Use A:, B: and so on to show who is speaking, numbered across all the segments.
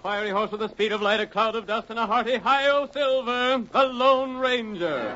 A: fiery horse with the speed of light, a cloud of dust, and a hearty hi-yo silver, the Lone Ranger.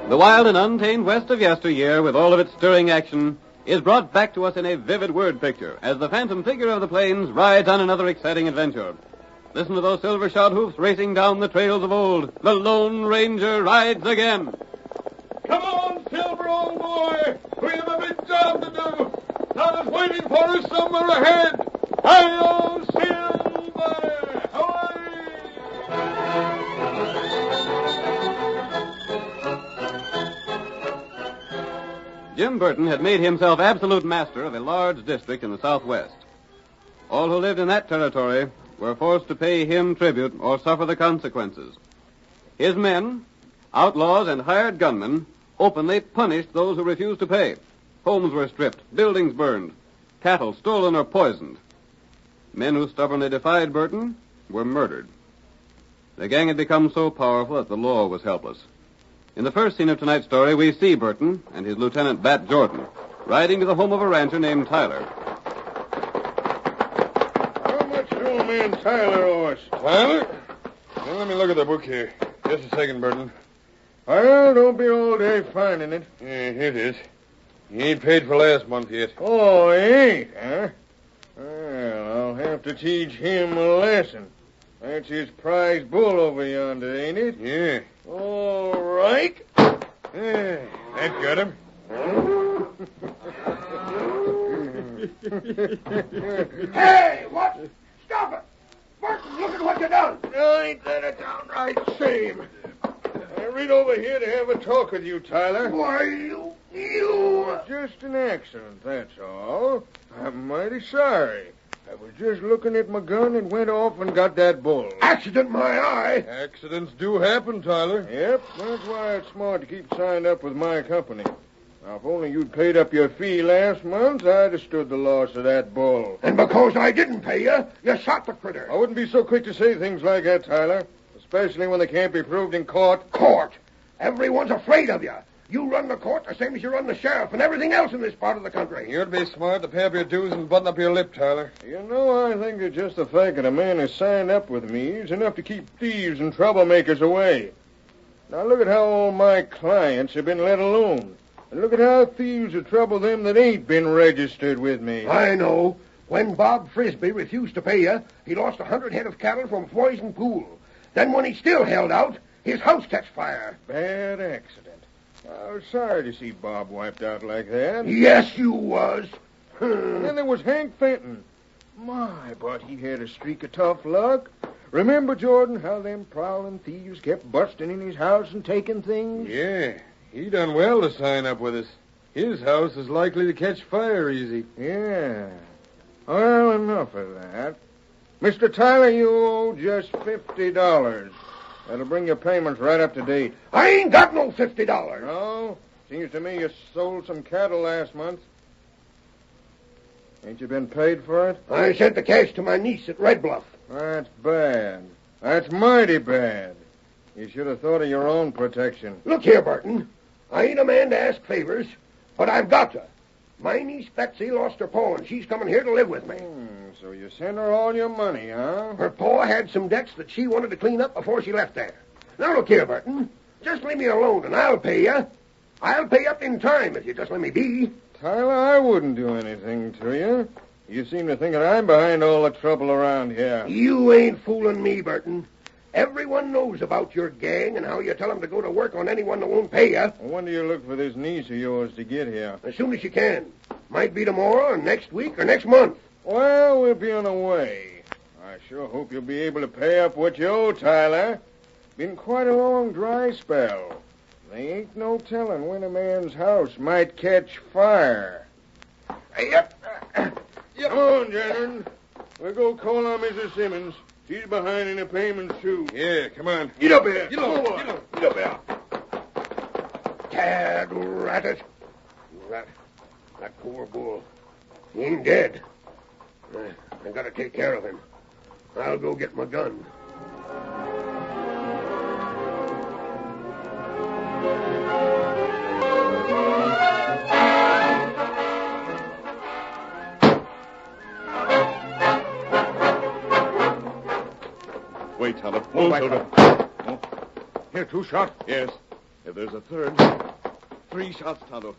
A: The wild and untamed West of yesteryear, with all of its stirring action, is brought back to us in a vivid word picture as the phantom figure of the plains rides on another exciting adventure. Listen to those silver-shod hoofs racing down the trails of old. The Lone Ranger rides again.
B: Come on, Silver, old boy. We have a big job to do. Tonto's waiting for us somewhere ahead. Hi-yo, Silver! Away!
A: Jim Burton had made himself absolute master of a large district in the Southwest. All who lived in that territory were forced to pay him tribute or suffer the consequences. His men, outlaws and hired gunmen, openly punished those who refused to pay. Homes were stripped, buildings burned, cattle stolen or poisoned. Men who stubbornly defied Burton were murdered. The gang had become so powerful that the law was helpless. In the first scene of tonight's story, we see Burton and his lieutenant, Bat Jordan, riding to the home of a rancher named Tyler.
B: How much do old man Tyler owe us? Tyler? Well, let me look at the book here. Just a second, Burton. Well, don't be all day finding it. Yeah, here it is. He ain't paid for last month yet. Oh, he ain't, huh? Well, I'll have to teach him a lesson. That's his prize bull over yonder, ain't it? Yeah. All right. Yeah, that got him.
C: Hey, what? Stop it! Burton, look at what you done.
B: Ain't that a downright shame? I rid over here to have a talk with you, Tyler.
C: Why, you...
B: Just an accident, that's all. I'm mighty sorry. I was just looking at my gun and went off and got that bull.
C: Accident, my eye.
B: Accidents do happen, Tyler. Yep, that's why it's smart to keep signed up with my company. Now, if only you'd paid up your fee last month, I'd have stood the loss of that bull.
C: And because I didn't pay you, you shot the critter.
B: I wouldn't be so quick to say things like that, Tyler. Especially when they can't be proved in court.
C: Court? Everyone's afraid of you. You run the court the same as you run the sheriff and everything else in this part of the country.
B: You'd be smart to pay up your dues and button up your lip, Tyler. You know, I think that just the fact that a man has signed up with me is enough to keep thieves and troublemakers away. Now look at how all my clients have been let alone. And look at how thieves have troubled them that ain't been registered with me.
C: I know. When Bob Frisbee refused to pay you, he lost 100 head of cattle from Poison Pool. Then when he still held out, his house catch fire.
B: Bad accident. I was sorry to see Bob wiped out like that.
C: Yes, you was.
B: And then there was Hank Fenton. My, but he had a streak of tough luck. Remember, Jordan, how them prowling thieves kept busting in his house and taking things? Yeah, he done well to sign up with us. His house is likely to catch fire easy. Yeah. Well, enough of that. Mr. Tyler, you owe just $50. That'll bring your payments right up to date.
C: I ain't got no $50.
B: No? Seems to me you sold some cattle last month. Ain't you been paid for it?
C: I sent the cash to my niece at Red Bluff.
B: That's bad. That's mighty bad. You should have thought of your own protection.
C: Look here, Burton. I ain't a man to ask favors, but I've got to. My niece Betsy lost her paw, and she's coming here to live with me.
B: So you sent her all your money, huh?
C: Her paw had some debts that she wanted to clean up before she left there. Now, look here, Burton. Just leave me alone, and I'll pay you. I'll pay up in time if you just let me be.
B: Tyler, I wouldn't do anything to you. You seem to think that I'm behind all the trouble around here.
C: You ain't fooling me, Burton. Everyone knows about your gang and how you tell them to go to work on anyone that won't pay you.
B: When do you look for this niece of yours to get here?
C: As soon as you can. Might be tomorrow, or next week, or next month.
B: Well, we'll be on the way. I sure hope you'll be able to pay up what you owe, Tyler. Been quite a long dry spell. They ain't no telling when a man's house might catch fire.
C: Yep.
B: Come on, gentlemen. We'll go call on Mrs. Simmons. She's behind in the payments, too. Yeah, come on.
C: Get up here.
B: Get up here.
C: Tad rat. That poor bull. He ain't dead. I gotta take care of him. I'll go get my gun.
A: Wait, Tonto.
C: Move back
A: Silver.
C: up. Here, 2 shots.
A: Yes. If there's a third. 3 shots, Tonto.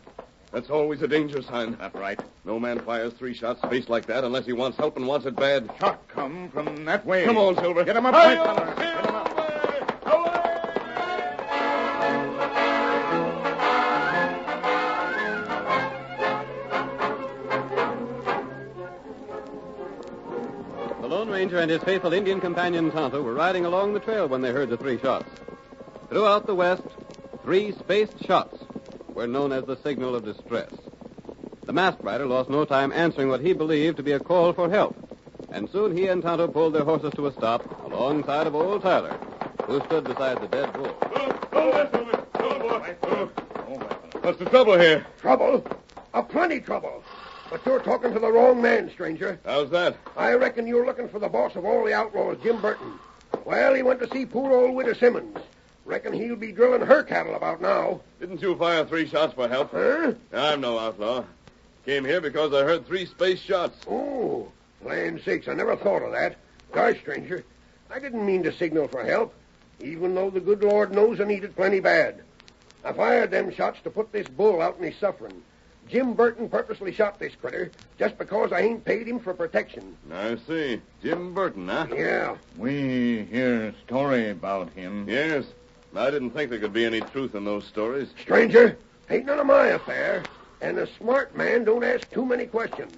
A: That's always a danger sign.
D: That's right.
A: No man fires 3 shots spaced like that unless he wants help and wants it bad.
D: Shot come from that way.
A: Come on, Silver.
D: Get him up,
A: Hi-yo,
D: quick, Silver. Get him up.
A: The Lone Ranger and his faithful Indian companion Tonto were riding along the trail when they heard the 3 shots. Throughout the West, 3 spaced shots were known as the signal of distress. The masked rider lost no time answering what he believed to be a call for help, and soon he and Tonto pulled their horses to a stop alongside of old Tyler, who stood beside the dead bull.
B: What's the trouble here?
C: Trouble? Plenty trouble. But you're talking to the wrong man, stranger.
B: How's that?
C: I reckon you're looking for the boss of all the outlaws, Jim Burton. Well, he went to see poor old widow Simmons. Reckon he'll be drilling her cattle about now.
B: Didn't you fire 3 shots for help?
C: Huh?
B: I'm no outlaw. Came here because I heard 3 space shots.
C: Oh, land sakes, I never thought of that. Gosh, stranger, I didn't mean to signal for help, even though the good Lord knows I need it plenty bad. I fired them shots to put this bull out in his suffering. Jim Burton purposely shot this critter just because I ain't paid him for protection.
B: I see. Jim Burton, huh?
C: Yeah.
D: We hear a story about him.
B: Yes. I didn't think there could be any truth in those stories.
C: Stranger, ain't none of my affair, and a smart man don't ask too many questions.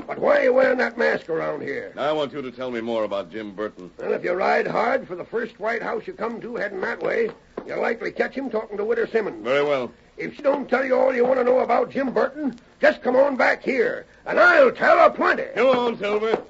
C: But why are you wearing that mask around here?
B: I want you to tell me more about Jim Burton.
C: Well, if you ride hard for the first White House you come to heading that way, you'll likely catch him talking to Widow Simmons.
B: Very well.
C: If she don't tell you all you want to know about Jim Burton, just come on back here, and I'll tell her plenty.
B: Come on, Silver.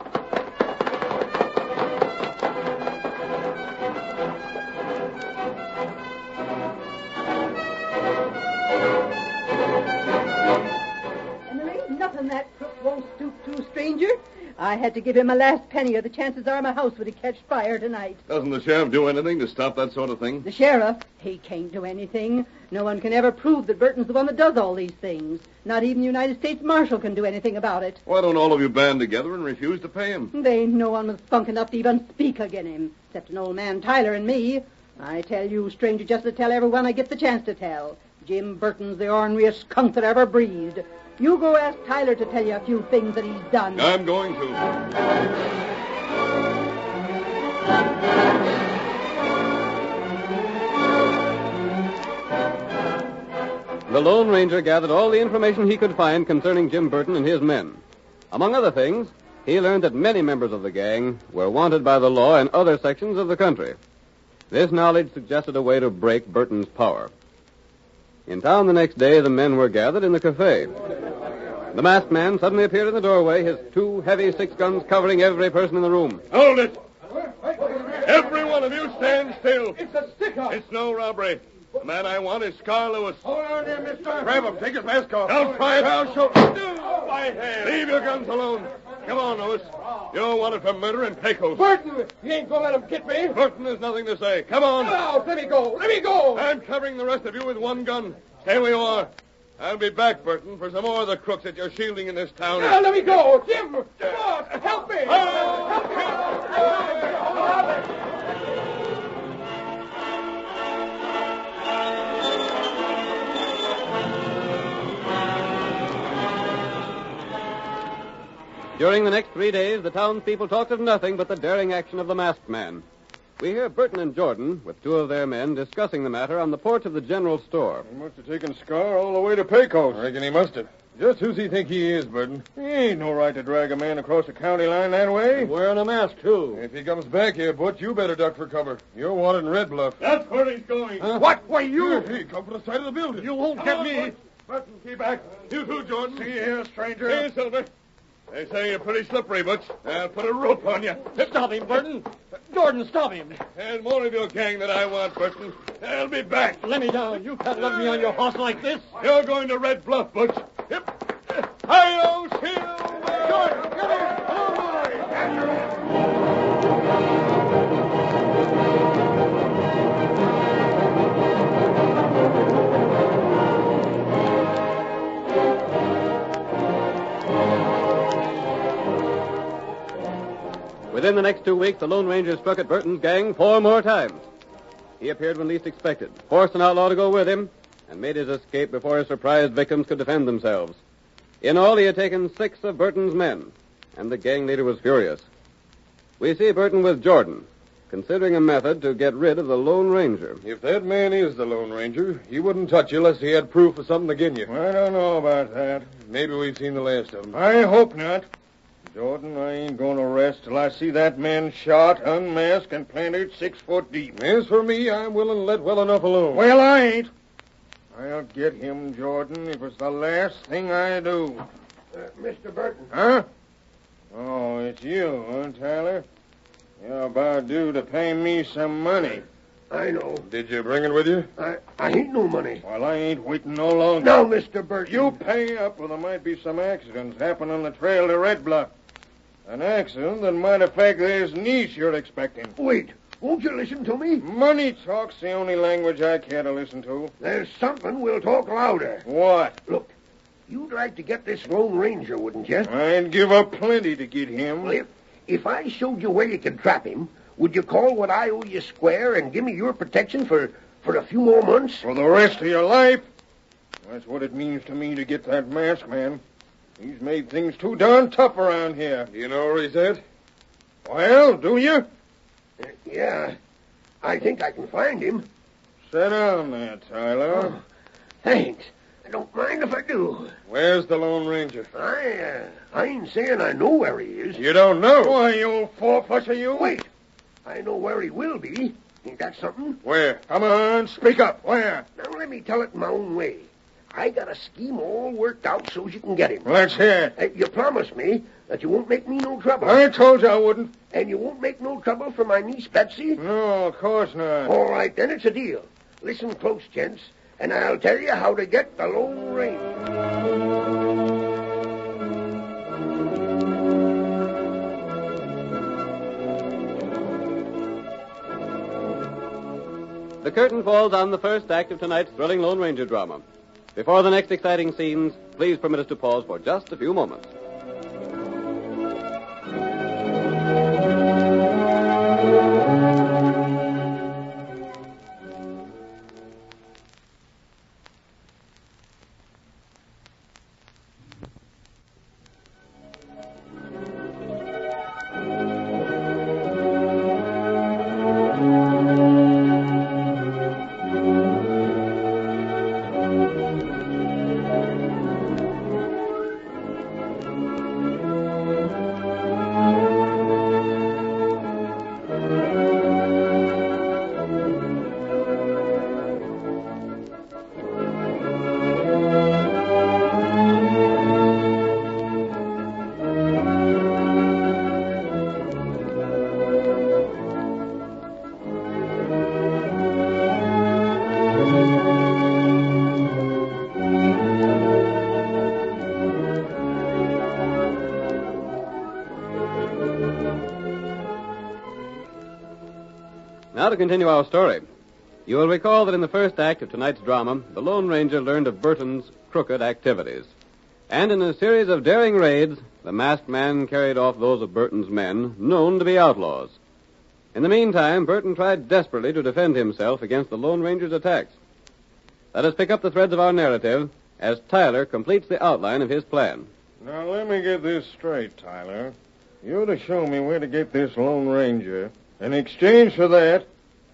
E: And there ain't nothing that crook won't stoop to, stranger. I had to give him my last penny, or the chances are my house would catch fire tonight.
B: Doesn't the sheriff do anything to stop that sort of thing?
E: The sheriff, he can't do anything. No one can ever prove that Burton's the one that does all these things. Not even the United States Marshal can do anything about it.
B: Why don't all of you band together and refuse to pay him?
E: There ain't no one with spunk enough to even speak again him, except an old man Tyler and me. I tell you, stranger, just to tell everyone I get the chance to tell. Jim Burton's the orneriest skunk that ever breathed. You go ask Tyler to tell you a few things that he's done.
B: I'm going to.
A: The Lone Ranger gathered all the information he could find concerning Jim Burton and his men. Among other things, he learned that many members of the gang were wanted by the law in other sections of the country. This knowledge suggested a way to break Burton's power. In town the next day, the men were gathered in the cafe. The masked man suddenly appeared in the doorway, his 2 heavy 6-guns covering every person in the room.
B: Hold it! Every one of you stand still.
C: It's a stick-up.
B: It's no robbery. The man I want is Scar Lewis.
C: Hold on there, mister.
B: Grab him. Take his mask off.
C: Don't try it.
B: I'll show.
C: Oh,
B: right hand. Leave your guns alone. Come on, Lewis. You're wanted for murder and Pecos.
C: Burton, you ain't gonna let him get me.
B: Burton, there's nothing to say. Come on.
C: Get out. Let me go. Let me go.
B: I'm covering the rest of you with one gun. Stay where you are. I'll be back, Burton, for some more of the crooks that you're shielding in this town.
C: Now, let me go. Jim, boss, help me. Help me.
A: During the next 3 days, the townspeople talked of nothing but the daring action of the masked man. We hear Burton and Jordan, with 2 of their men, discussing the matter on the porch of the general store.
B: He must have taken Scar all the way to Pecos. I reckon he must have. Just who's he think he is, Burton? He ain't no right to drag a man across the county line that way.
F: Wearing a mask, too.
B: If he comes back here, Butch, you better duck for cover. You're wanted in Red Bluff.
F: That's where he's going.
B: Huh?
C: What? Why, you?
B: He come from the side of the building.
F: You won't get me.
B: Burton, keep back. You too, Jordan.
C: See here, stranger.
B: Hey, Silver. They say you're pretty slippery, Butch. I'll put a rope on you.
F: Stop him, Burton. Jordan, stop him.
B: And more of your gang that I want, Burton. I'll be back.
F: Let me down. You can't let me on your horse like this.
B: You're going to Red Bluff, Butch. Yep. Hi-yo, Silver!
C: Jordan, come here. Come on, boy. After him.
A: Within the next 2 weeks, the Lone Ranger struck at Burton's gang 4 more times. He appeared when least expected, forced an outlaw to go with him, and made his escape before his surprised victims could defend themselves. In all, he had taken 6 of Burton's men, and the gang leader was furious. We see Burton with Jordan, considering a method to get rid of the Lone Ranger.
B: If that man is the Lone Ranger, he wouldn't touch you unless he had proof of something against you.
C: I don't know about that.
B: Maybe we've seen the last of him.
C: I hope not. Jordan, I ain't gonna rest till I see that man shot, unmasked, and planted 6 foot deep.
B: As for me, I'm willing to let well enough alone.
C: Well, I ain't. I'll get him, Jordan, if it's the last thing I do. Mr. Burton. Huh? Oh, it's you, huh, Tyler? You're about due to pay me some money.
G: I know.
B: Did you bring it with you?
G: I ain't no money.
C: Well, I ain't waiting no longer.
G: Now, Mr. Burton.
C: You pay up or there might be some accidents happen on the trail to Red Bluff. An accident that might affect this niece you're expecting.
G: Wait. Won't you listen to me?
C: Money talk's the only language I care to listen to.
G: There's something we'll talk louder.
C: What?
G: Look, you'd like to get this Lone Ranger, wouldn't you?
C: I'd give up plenty to get him.
G: Well, if I showed you where you could trap him, would you call what I owe you square and give me your protection for a few more months?
C: For the rest of your life? That's what it means to me to get that masked man. He's made things too darn tough around here.
B: Do you know where he's at?
C: Well, do you?
G: Yeah. I think I can find him.
C: Sit down there, Tyler.
G: Oh, thanks. I don't mind if I do.
B: Where's the Lone Ranger?
G: I ain't saying I know where he is.
B: You don't know?
C: Why, you old four-flusher, you?
G: Wait. I know where he will be. Ain't that something?
B: Where?
C: Come on, speak up. Where?
G: Now, let me tell it my own way. I got a scheme all worked out so's you can get him.
C: Let's hear it.
G: You promise me that you won't make me no trouble.
C: I told you I wouldn't.
G: And you won't make no trouble for my niece Betsy?
C: No, of course not.
G: All right, then it's a deal. Listen close, gents, and I'll tell you how to get the Lone Ranger.
A: The curtain falls on the first act of tonight's thrilling Lone Ranger drama. Before the next exciting scenes, please permit us to pause for just a few moments. Now to continue our story. You will recall that in the first act of tonight's drama, the Lone Ranger learned of Burton's crooked activities. And in a series of daring raids, the masked man carried off those of Burton's men known to be outlaws. In the meantime, Burton tried desperately to defend himself against the Lone Ranger's attacks. Let us pick up the threads of our narrative as Tyler completes the outline of his plan.
B: Now, let me get this straight, Tyler. You're to show me where to get this Lone Ranger. In exchange for that,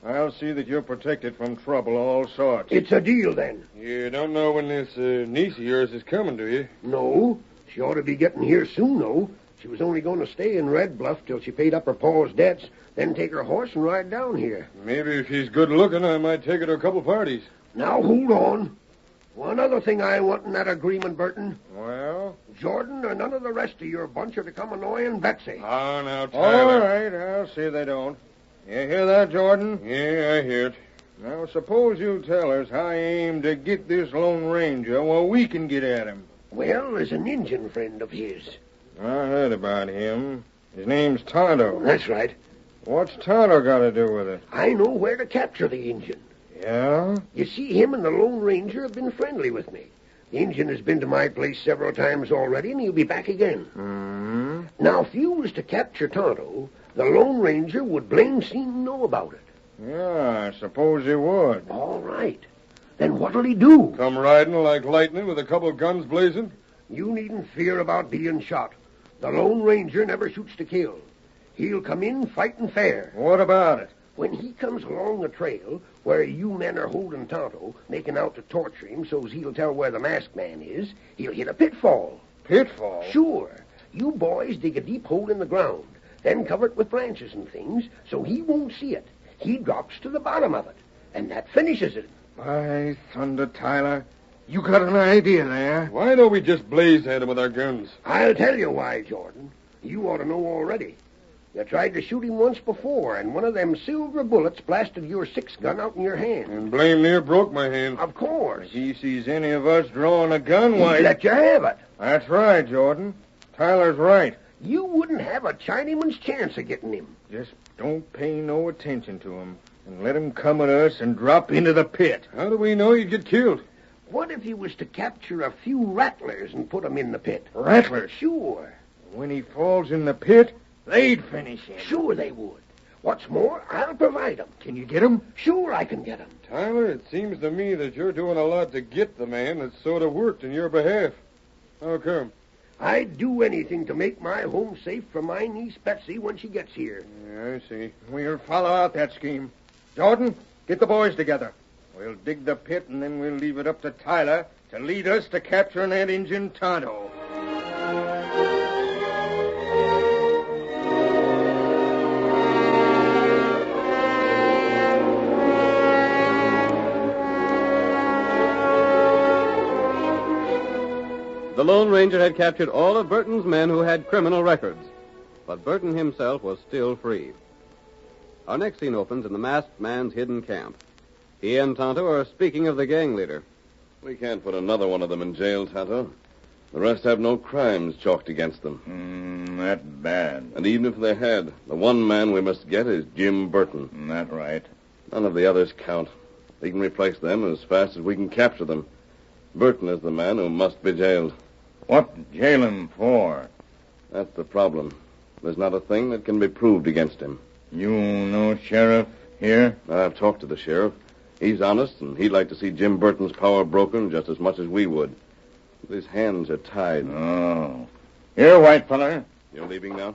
B: I'll see that you're protected from trouble of all sorts.
C: It's a deal, then.
B: You don't know when this niece of yours is coming, do you?
C: No. She ought to be getting here soon, though. She was only going to stay in Red Bluff till she paid up her pa's debts, then take her horse and ride down here.
B: Maybe if she's good looking, I might take her to a couple parties.
C: Now, hold on. One other thing I want in that agreement, Burton.
B: Well?
C: Jordan or none of the rest of your bunch are to come annoying Betsy.
B: Oh, now, Tyler. All right, I'll see they don't. You hear that, Jordan? Yeah, I hear it. Now, suppose you tell us how you aim to get this Lone Ranger while we can get at him.
C: Well, there's an Indian friend of his.
B: I heard about him. His name's Tonto.
C: That's right.
B: What's Tonto got to do with it?
C: I know where to capture the Indian.
B: Yeah?
C: You see, him and the Lone Ranger have been friendly with me. The Indian has been to my place several times already, and he'll be back again.
B: Mm-hmm.
C: Now, if you was to capture Tonto, the Lone Ranger would blame seem to know about it.
B: Yeah, I suppose he would.
C: All right. Then what'll he do?
B: Come riding like lightning with a couple guns blazing?
C: You needn't fear about being shot. The Lone Ranger never shoots to kill. He'll come in fighting fair.
B: What about it?
C: When he comes along the trail where you men are holding Tonto, making out to torture him so's he'll tell where the masked man is, he'll hit a pitfall.
B: Pitfall?
C: Sure. You boys dig a deep hole in the ground, then cover it with branches and things so he won't see it. He drops to the bottom of it, and that finishes it.
B: By thunder, Tyler, you got an idea there. Why don't we just blaze at him with our guns?
C: I'll tell you why, Jordan. You ought to know already. You tried to shoot him once before, and one of them silver bullets blasted your 6-gun out in your hand.
B: And blame near broke my hand.
C: Of course.
B: If he sees any of us drawing a gun, why...
C: He'd let you have it.
B: That's right, Jordan. Tyler's right.
C: You wouldn't have a Chinaman's chance of getting him.
B: Just don't pay no attention to him, and let him come at us and drop into the pit. How do we know he'd get killed?
C: What if he was to capture a few rattlers and put 'em in the pit?
B: Rattlers?
C: Sure.
B: When he falls in the pit, they'd finish him.
C: Sure they would. What's more, I'll provide 'em.
B: Can you get him?
C: Sure I can get 'em.
B: Tyler, it seems to me that you're doing a lot to get the man that's sort of worked in your behalf. How come?
C: I'd do anything to make my home safe for my niece Betsy when she gets here.
B: Yeah, I see. We'll follow out that scheme. Jordan, get the boys together. We'll dig the pit, and then we'll leave it up to Tyler to lead us to capturing that Injun Tonto.
A: The Lone Ranger had captured all of Burton's men who had criminal records, but Burton himself was still free. Our next scene opens in the masked man's hidden camp. He and Tonto are speaking of the gang leader.
H: We can't put another one of them in jail, Tonto. The rest have no crimes chalked against them.
D: That bad.
H: And even if they had, the one man we must get is Jim Burton.
D: That right.
H: None of the others count. We can replace them as fast as we can capture them. Burton is the man who must be jailed.
D: What jail him for?
H: That's the problem. There's not a thing that can be proved against him.
D: You know sheriff here?
H: I've talked to the sheriff. He's honest, and he'd like to see Jim Burton's power broken just as much as we would. But his hands are tied.
D: Oh. Here, white feller.
H: You're leaving now?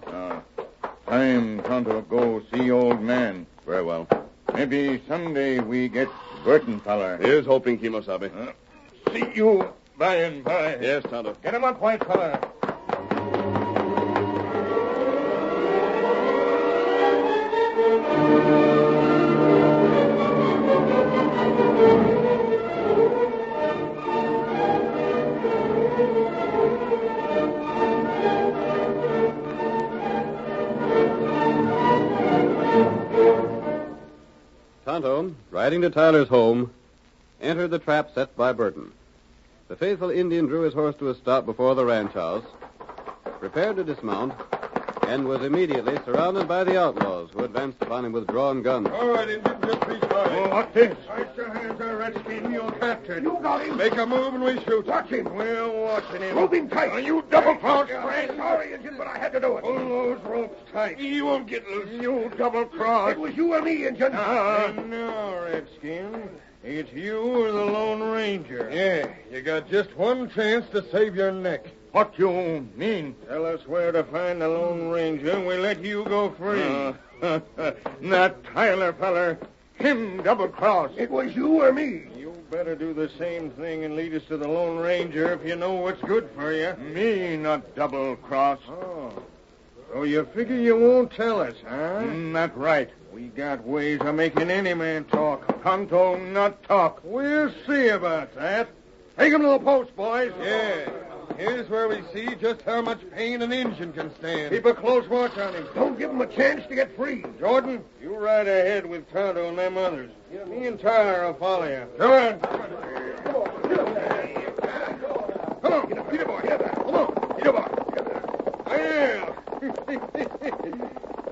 D: Time Tonto go see old man.
H: Very well.
D: Maybe someday we get Burton feller.
H: Here's hoping, Kimosabe.
D: See you by and by.
H: Yes, Tonto.
D: Get him up, white feller.
A: Tonto, riding to Tyler's home, entered the trap set by Burton. The faithful Indian drew his horse to a stop before the ranch house, prepared to dismount, and was immediately surrounded by the outlaws, who advanced upon him with drawn guns.
B: All right, Indian, just be quiet.
C: Oh, what's this?
B: Hoist your hands there, Redskin. You're captured.
C: You got him.
B: Make a move and we shoot.
C: Watch him.
B: We're watching him.
C: Rope him tight.
B: You double-crossed
C: I'm
B: friend.
C: sorry, Injun, but I had to do it.
B: Pull those ropes tight. You won't get loose. You double-crossed.
C: It was you or me, Injun.
B: No, Redskin. It's you or the Lone Ranger. Yeah, you got just one chance to save your neck.
D: What you mean?
B: Tell us where to find the Lone Ranger, and we let you go free.
D: That Tyler feller, him double-crossed.
C: It was you or me.
B: You better do the same thing and lead us to the Lone Ranger if you know what's good for you.
D: Me not double-crossed.
B: Oh. So you figure you won't tell us, huh?
D: Not right.
B: We got ways of making any man talk.
D: Tonto not talk.
B: We'll see about that. Take him to the post, boys. Yeah. Here's where we see just how much pain an Injun can stand. Keep a close watch on him.
C: Don't give him a chance to get free.
B: Jordan, you ride ahead with Tonto and them others. Me and Tyler will follow you. Come on.
C: Come on. Get up, Peter boy. Come on. Get up.
B: Well.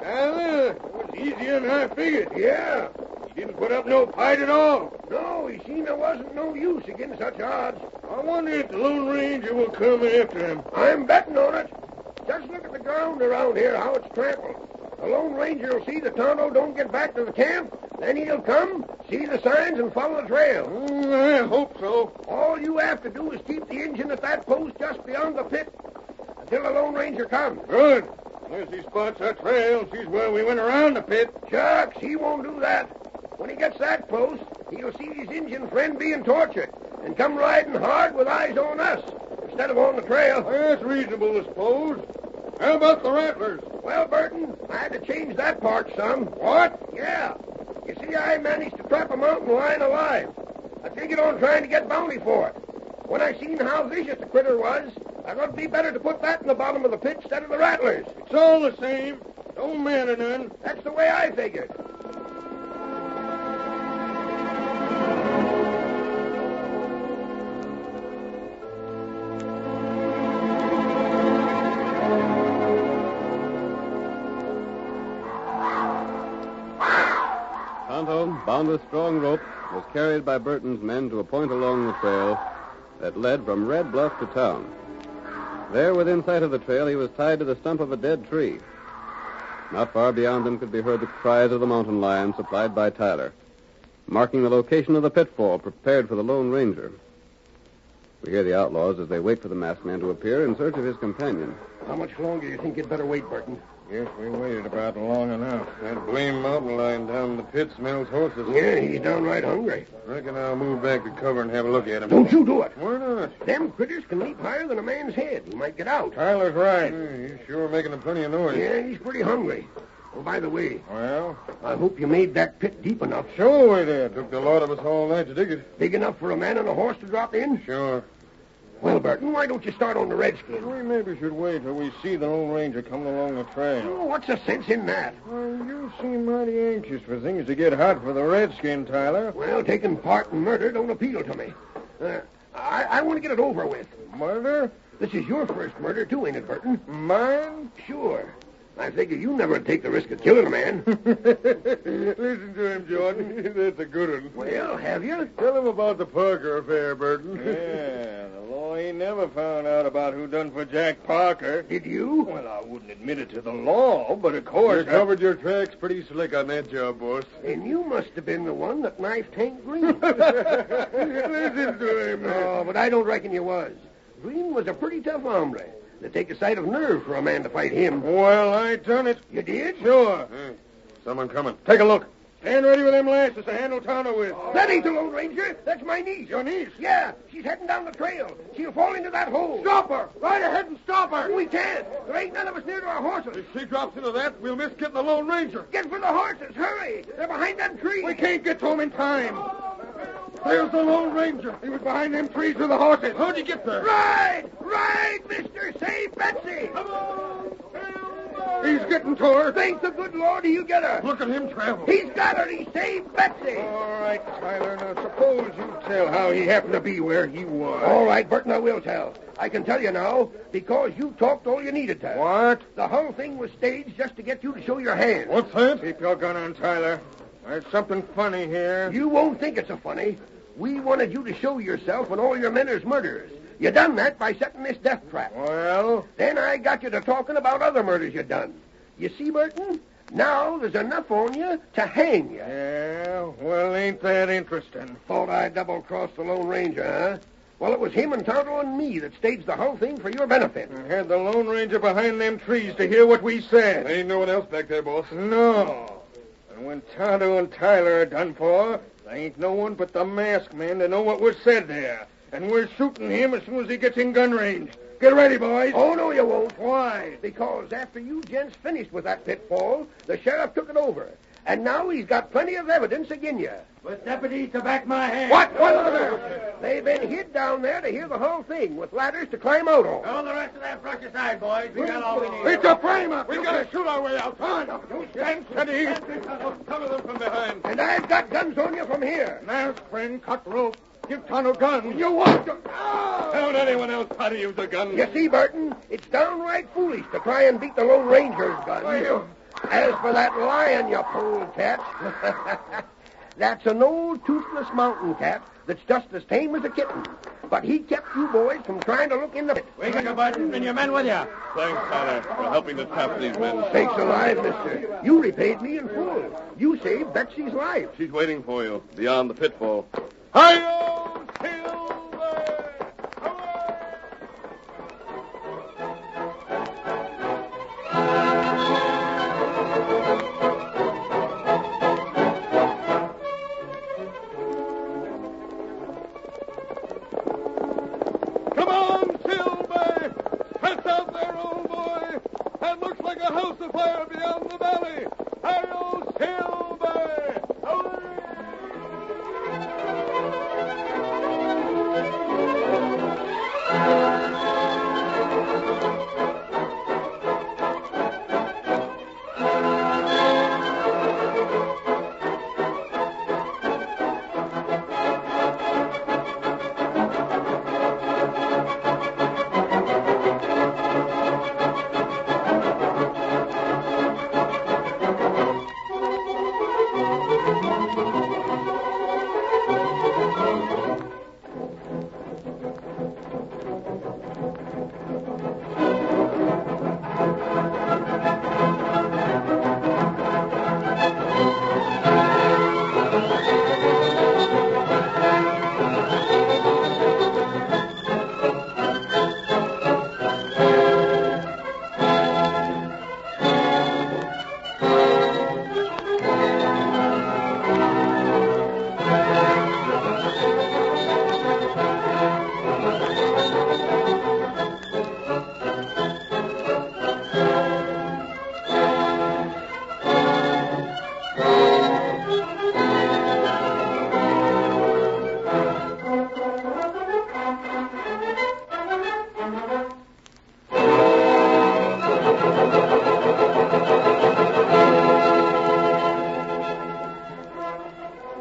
B: Tyler, it was easier than I figured.
C: Yeah.
B: He didn't put up no fight at all.
C: No, he seen there wasn't no use against such odds.
B: I wonder if the Lone Ranger will come after him.
C: I'm betting on it. Just look at the ground around here, how it's trampled. The Lone Ranger will see the Tonto don't get back to the camp, then he'll come, see the signs, and follow the trail.
B: I hope so.
C: All you have to do is keep the engine at that post just beyond the pit until the Lone Ranger comes.
B: Good. Unless he spots our trail and sees where we went around the pit.
C: Shucks, he won't do that. When he gets that close, he'll see his Indian friend being tortured and come riding hard with eyes on us instead of on the trail.
B: That's reasonable, I suppose. How about the rattlers?
C: Well, Burton, I had to change that part some.
B: What?
C: Yeah. You see, I managed to trap a mountain lion alive. I figured on trying to get bounty for it. When I seen how vicious the critter was, I thought it'd be better to put that in the bottom of the pit instead of the rattlers.
B: It's all the same. Don't matter none.
C: That's the way I figured.
A: Tonto, bound with strong rope, was carried by Burton's men to a point along the trail that led from Red Bluff to town. There, within sight of the trail, he was tied to the stump of a dead tree. Not far beyond them could be heard the cries of the mountain lion supplied by Tyler, marking the location of the pitfall prepared for the Lone Ranger. We hear the outlaws as they wait for the masked man to appear in search of his companion.
C: How much longer do you think you'd better wait, Burton?
B: Guess we waited about long enough. That blame mountain lion down in the pit smells horses.
C: Yeah, he's downright hungry.
B: Reckon I'll move back to cover and have a look at him.
C: Don't you do it.
B: Why not?
C: Them critters can leap higher than a man's head. He might get out.
B: Tyler's right. He's sure making plenty of noise.
C: Yeah, he's pretty hungry. Oh, by the way,
B: Well,
C: I hope you made that pit deep enough.
B: sure we did. Took the lot of us all night to dig it.
C: Big enough for a man and a horse to drop in?
B: Sure.
C: Well, Burton, why don't you start on the redskin?
B: We maybe should wait till we see the Lone Ranger coming along the trail.
C: Oh, what's the sense in that?
B: Well, you seem mighty anxious for things to get hot for the redskin, Tyler.
C: Well, taking part in murder don't appeal to me. I want to get it over with.
B: Murder?
C: This is your first murder, too, ain't it, Burton?
B: Mine?
C: Sure. I figure you never take the risk of killing a man.
B: Listen to him, Jordan. That's a good one.
C: Well, have you?
B: Tell him about the Parker affair, Burton. Yeah, the law ain't never found out about who done for Jack Parker.
C: Did you?
B: Well, I wouldn't admit it to the law, but of course... You covered your tracks pretty slick on that job, boss.
C: And you must have been the one that knifed Hank Green.
B: Listen to him.
C: Oh, but I don't reckon you was. Green was a pretty tough hombre. It'd take a sight of nerve for a man to fight him.
B: Well, I done it.
C: You did?
B: Sure. Someone coming. Take a look. Stand ready with them lasses to handle Tonto with.
C: That ain't the Lone Ranger. That's my niece.
B: Your niece?
C: Yeah, she's heading down the trail. She'll fall into that hole.
B: Stop her! Right ahead and stop her!
C: We can't. There ain't none of us near to our horses.
B: If she drops into that, we'll miss getting the Lone Ranger.
C: Get for the horses. Hurry. They're behind that tree.
B: We can't get to them in time. There's the Lone Ranger. He was behind them trees with the horses. How'd you get there?
C: Ride! Ride, mister! Save Betsy!
B: Come on! He's getting to her.
C: Thank the good Lord he'll get her.
B: Look at him travel.
C: He's got her. He saved Betsy.
B: All right, Tyler. Now, suppose you tell how he happened to be where he was.
C: All right, Burton, I will tell. I can tell you now because you talked all you needed to.
B: What?
C: The whole thing was staged just to get you to show your hand.
B: What's that? Keep your gun on, Tyler. There's something funny here.
C: You won't think it's so funny. We wanted you to show yourself when all your men is murderers. You done that by setting this death trap.
B: Well?
C: Then I got you to talking about other murders you done. You see, Burton? Now there's enough on you to hang you.
B: Yeah, well, ain't that interesting.
C: Thought I'd double-cross the Lone Ranger, huh? Well, it was him and Tonto and me that staged the whole thing for your benefit.
B: I had the Lone Ranger behind them trees to hear what we said.
H: Ain't no one else back there, boss.
B: No. And when Tonto and Tyler are done for, there ain't no one but the masked man to know what was said there. And we're shooting him as soon as he gets in gun range. Get ready, boys.
C: Oh, no, you won't.
B: Why?
C: Because after you gents finished with that pitfall, the sheriff took it over. And now he's got plenty of evidence again you.
F: With deputies to back my hand.
C: What? They've been hid down there to hear the whole thing with ladders to climb out on.
F: All the rest of that brush aside, boys. We got all we need.
B: It's a frame-up. We've got to shoot our way out. Come on. You stand steady.
H: Cover them from behind.
C: And I've got guns on you from here.
B: Masked friend, cut rope. Give Tonto gun. You want to...
H: Don't anyone else try to use a gun.
C: You see, Burton, it's downright foolish to try and beat the Lone Ranger's gun. As for that lion, you polecat, that's an old toothless mountain cat that's just as tame as a kitten. But he kept you boys from trying to look in the pit.
F: We got your Burton and your men with you.
H: Thanks, Tyler, for helping to trap these men.
C: Sakes alive, mister. You repaid me in full. You saved Betsy's life.
H: She's waiting for you beyond the pitfall.
B: Hi-yo, Silver!
H: Come on, Silver! Press out there, old boy! That looks like a house afire beyond the valley! Hi-yo, Silver! Hooray!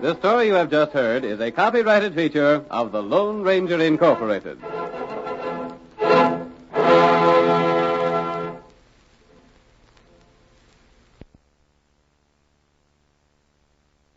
A: The story you have just heard is a copyrighted feature of the Lone Ranger Incorporated.